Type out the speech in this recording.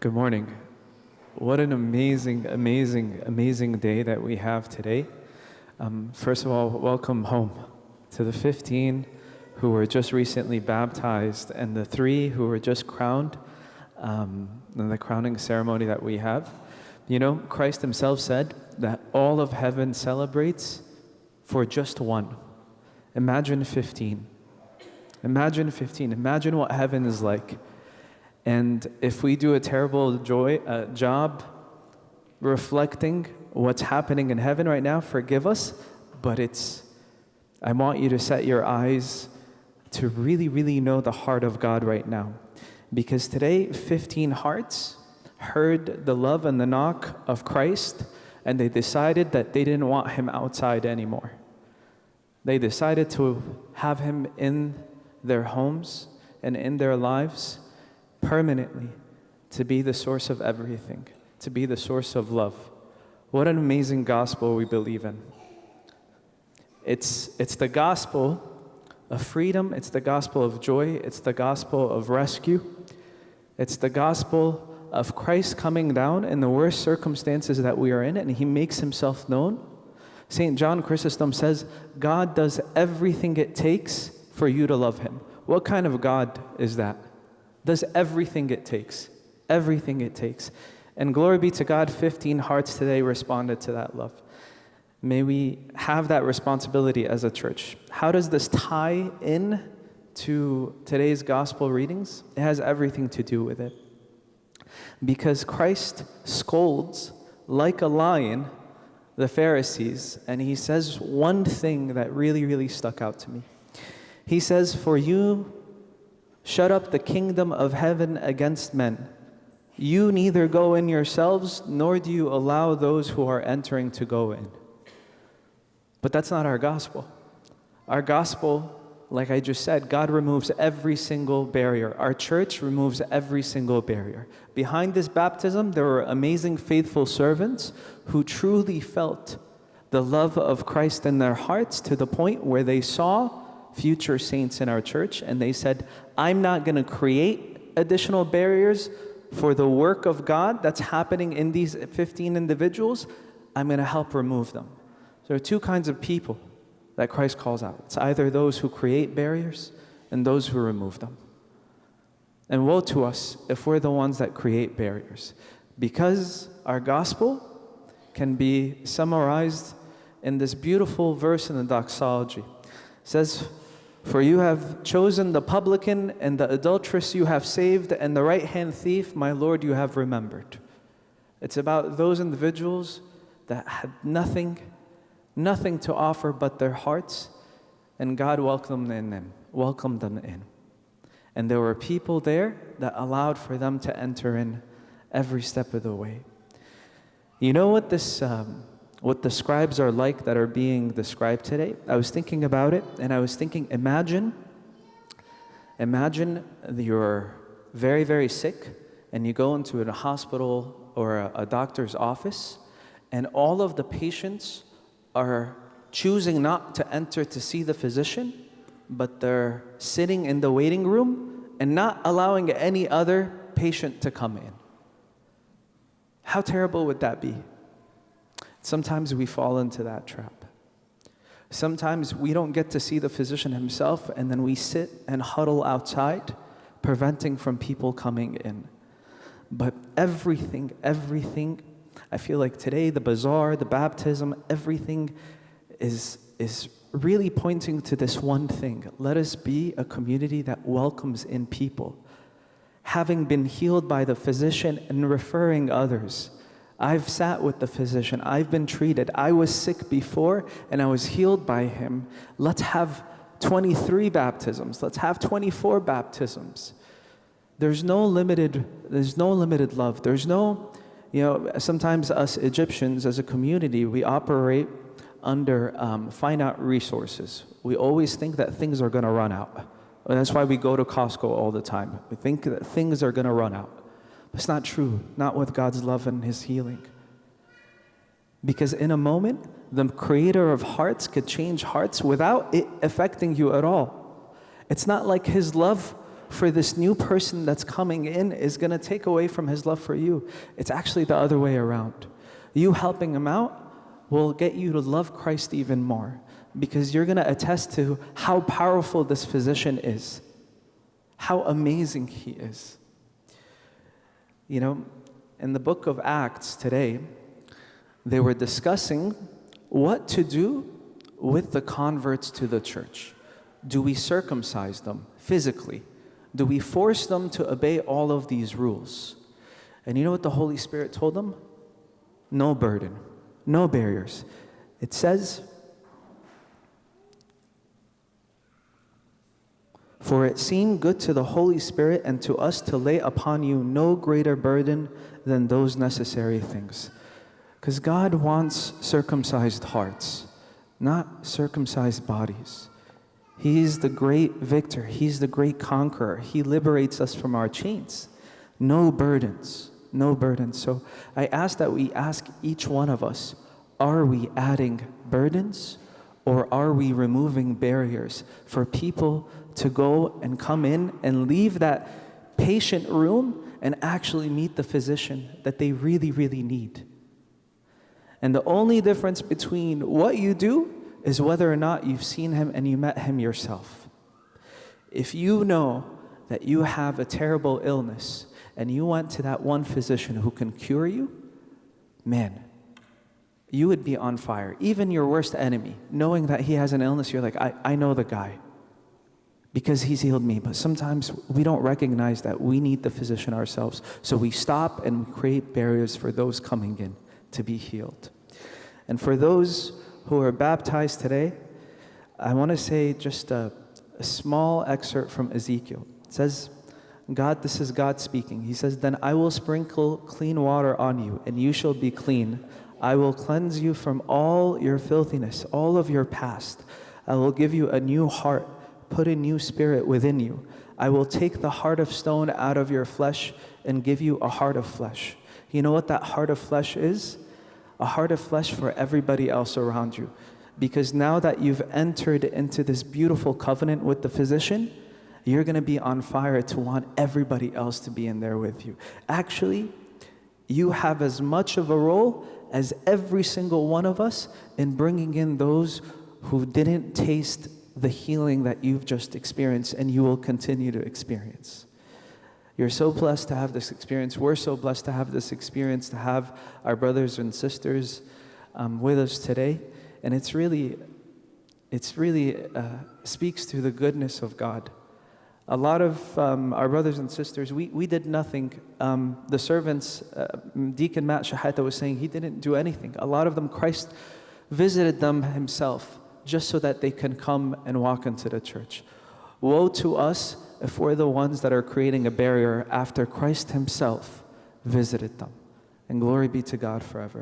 Good morning. What an amazing, amazing, amazing day that we have today. First of all, welcome home to the 15 who were just recently baptized and the 3 who were just crowned in the crowning ceremony that we have. You know, Christ himself said that all of heaven celebrates for just one. Imagine 15. Imagine 15. Imagine what heaven is like. And if we do a terrible job reflecting what's happening in heaven right now, forgive us, but I want you to set your eyes to really, really know the heart of God right now. Because today, 15 hearts heard the love and the knock of Christ, and they decided that they didn't want him outside anymore. They decided to have him in their homes and in their lives permanently, to be the source of everything, to be the source of love. What an amazing gospel we believe in. It's the gospel of freedom, it's the gospel of joy, it's the gospel of rescue, it's the gospel of Christ coming down in the worst circumstances that we are in, and he makes himself known. St. John Chrysostom says, God does everything it takes for you to love him. What kind of God is that? Does everything it takes. Everything it takes. And glory be to God, 15 hearts today responded to that love. May we have that responsibility as a church. How does this tie in to today's gospel readings? It has everything to do with it. Because Christ scolds like a lion the Pharisees, and he says one thing that really, really stuck out to me. He says, "For you shut up the kingdom of heaven against men. You neither go in yourselves, nor do you allow those who are entering to go in." But that's not our gospel. Our gospel, like I just said, God removes every single barrier. Our church removes every single barrier. Behind this baptism, there were amazing faithful servants who truly felt the love of Christ in their hearts to the point where they saw future saints in our church, and they said, I'm not going to create additional barriers for the work of God that's happening in these 15 individuals. I'm going to help remove them. So there are two kinds of people that Christ calls out. It's either those who create barriers and those who remove them. And woe to us if we're the ones that create barriers, because our gospel can be summarized in this beautiful verse in the doxology. It says, "For you have chosen the publican and the adulteress you have saved, and the right-hand thief, my Lord, you have remembered." It's about those individuals that had nothing to offer but their hearts, and God welcomed them in. And there were people there that allowed for them to enter in every step of the way. You know what what the scribes are like that are being described today? I was thinking about it, and I was thinking, imagine you're very, very sick, and you go into a hospital or a doctor's office, and all of the patients are choosing not to enter to see the physician, but they're sitting in the waiting room and not allowing any other patient to come in. How terrible would that be? Sometimes we fall into that trap. Sometimes we don't get to see the physician himself, and then we sit and huddle outside, preventing from people coming in. But everything, I feel like today, the bazaar, the baptism, everything is really pointing to this one thing. Let us be a community that welcomes in people. Having been healed by the physician and referring others. I've sat with the physician. I've been treated. I was sick before and I was healed by him. Let's have 23 baptisms. Let's have 24 baptisms. There's no limited love. There's no, sometimes us Egyptians as a community, we operate under finite resources. We always think that things are going to run out. And that's why we go to Costco all the time. We think that things are going to run out. It's not true, not with God's love and his healing. Because in a moment, the creator of hearts could change hearts without it affecting you at all. It's not like his love for this new person that's coming in is going to take away from his love for you. It's actually the other way around. You helping him out will get you to love Christ even more, because you're going to attest to how powerful this physician is, how amazing he is. You know, in the book of Acts today, they were discussing what to do with the converts to the church. Do we circumcise them physically? Do we force them to obey all of these rules? And you know what the Holy Spirit told them? No burden, no barriers. It says, "For it seemed good to the Holy Spirit and to us to lay upon you no greater burden than those necessary things." Because God wants circumcised hearts, not circumcised bodies. He's the great victor. He's the great conqueror. He liberates us from our chains. No burdens, no burdens. So I ask that we ask each one of us, are we adding burdens, or are we removing barriers for people to go and come in and leave that patient room and actually meet the physician that they really, really need? And the only difference between what you do is whether or not you've seen him and you met him yourself. If you know that you have a terrible illness and you went to that one physician who can cure you, man, you would be on fire. Even your worst enemy, knowing that he has an illness, you're like, I know the guy because he's healed me. But sometimes we don't recognize that we need the physician ourselves. So we stop and we create barriers for those coming in to be healed. And for those who are baptized today, I want to say just a small excerpt from Ezekiel. It says, this is God speaking. He says, "Then I will sprinkle clean water on you, and you shall be clean. I will cleanse you from all your filthiness, all of your past. I will give you a new heart, put a new spirit within you. I will take the heart of stone out of your flesh and give you a heart of flesh." You know what that heart of flesh is? A heart of flesh for everybody else around you. Because now that you've entered into this beautiful covenant with the physician, you're going to be on fire to want everybody else to be in there with you. Actually, you have as much of a role as every single one of us in bringing in those who didn't taste the healing that you've just experienced and you will continue to experience. You're so blessed to have this experience. We're so blessed to have this experience, to have our brothers and sisters with us today. And it's really speaks to the goodness of God. A lot of our brothers and sisters, we did nothing. The servants, Deacon Matt Shahata was saying he didn't do anything. A lot of them, Christ visited them himself just so that they can come and walk into the church. Woe to us if we're the ones that are creating a barrier after Christ himself visited them. And glory be to God forever.